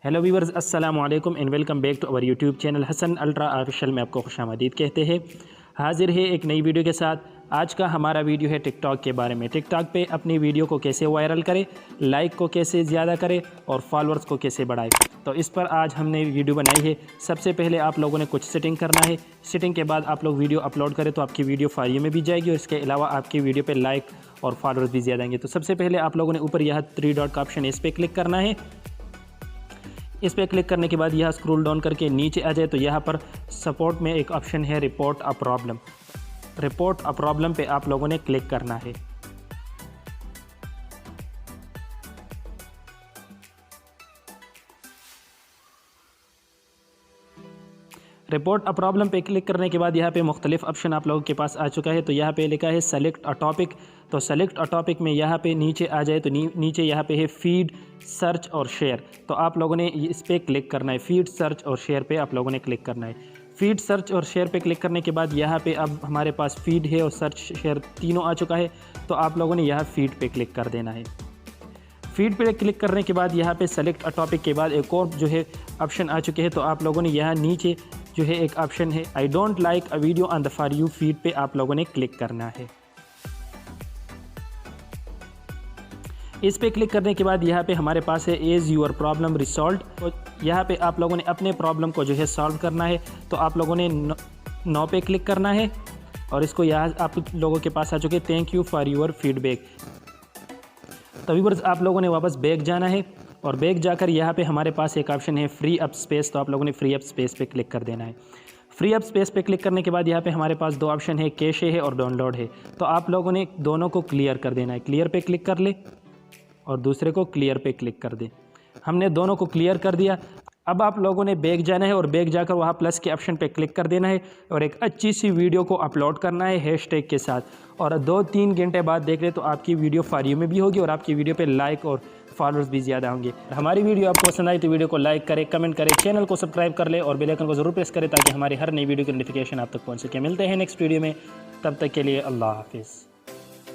Hello viewers, अस्सलाम वालेकुम and welcome back to our YouTube channel Hasan ultra official में आपको खुशामदीद कहते हैं। हाजिर है एक नई वीडियो के साथ। आज का हमारा वीडियो है टिकटॉक के बारे में। टिकटॉक पे अपनी वीडियो को कैसे वायरल करें, लाइक को कैसे ज़्यादा करें और फॉलोअर्स को कैसे बढ़ाएं। तो इस पर आज हमने वीडियो बनाई है। सबसे पहले आप लोगों ने कुछ सेटिंग करना है। सेटिंग के बाद आप लोग वीडियो अपलोड करें तो आपकी वीडियो फारियो में भी जाएगी और इसके अलावा आपकी वीडियो पर लाइक और फॉलोअर्स भी ज़्यादा आएंगे। तो सबसे पहले आप लोगों ने ऊपर यह 3 डॉट का ऑप्शन है, इस पर क्लिक करना है। इस पर क्लिक करने के बाद यह स्क्रॉल डाउन करके नीचे आ जाए तो यहाँ पर सपोर्ट में एक ऑप्शन है report a problem. Report a problem पे आप लोगों ने क्लिक करना है। रिपोर्ट अ प्रॉब्लम पे क्लिक करने के बाद यहाँ पे मुख्तलिफ ऑप्शन आप लोगों के पास आ चुका है। तो यहाँ पे लिखा है सेलेक्ट अ टॉपिक। तो सेलेक्ट अ टॉपिक में यहाँ पे नीचे आ जाए तो नीचे यहाँ पे है फीड, सर्च और शेयर। तो आप लोगों ने इस पर क्लिक करना है। फीड, सर्च और शेयर पे आप लोगों ने क्लिक करना है। फीड, सर्च और शेयर पे क्लिक करने के बाद यहाँ पे अब हमारे पास फीड है और सर्च शेयर तीनों आ चुका है। तो आप लोगों ने यहाँ फीड पे क्लिक कर देना है। फीड पे क्लिक करने के बाद यहाँ पे सेलेक्ट अ टॉपिक के बाद एक और जो है ऑप्शन आ चुके हैं। तो आप लोगों ने यहाँ नीचे जो है एक ऑप्शन है I don't like a video on the for you feed पे आप लोगों ने क्लिक करना है। इस पे क्लिक करने के बाद यहाँ पे हमारे पास है इज़ यूर प्रॉब्लम रिसॉल्व। तो यहाँ पे आप लोगों ने अपने प्रॉब्लम को जो है सॉल्व करना है। तो आप लोगों ने नो पे क्लिक करना है और इसको यहाँ आप लोगों के पास आ चुके thank you for your feedback. तो व्यूअर्स आप लोगों ने वापस बैक जाना है और बैक जाकर यहाँ पे हमारे पास एक ऑप्शन है फ्री अप स्पेस। तो आप लोगों ने फ्री अप स्पेस पे क्लिक कर देना है। फ्री अप स्पेस पे क्लिक करने के बाद यहाँ पे हमारे पास दो ऑप्शन है, कैशे है और डाउनलोड है। तो आप लोगों ने दोनों को क्लियर कर देना है। क्लियर पे क्लिक कर ले और दूसरे को क्लियर पे क्लिक कर दे। हमने दोनों को क्लियर कर दिया। अब आप लोगों ने बैक जाना है और बैक जाकर वहाँ प्लस के ऑप्शन पे क्लिक कर देना है और एक अच्छी सी वीडियो को अपलोड करना है हैशटैग के साथ। और 2-3 घंटे बाद देख ले तो आपकी वीडियो फारियो में भी होगी और आपकी वीडियो पे लाइक और फॉलोअर्स भी ज़्यादा होंगे। हमारी वीडियो आपको पसंद आई तो वीडियो को लाइक करें, कमेंट करें, चैनल को सब्सक्राइब कर ले और बेल आइकन को ज़रूर प्रेस करें ताकि हमारी हर नई वीडियो की नोटिफिकेशन आप तक पहुँच सके। मिलते हैं नेक्स्ट वीडियो में, तब तक के लिए अल्लाह हाफिज़।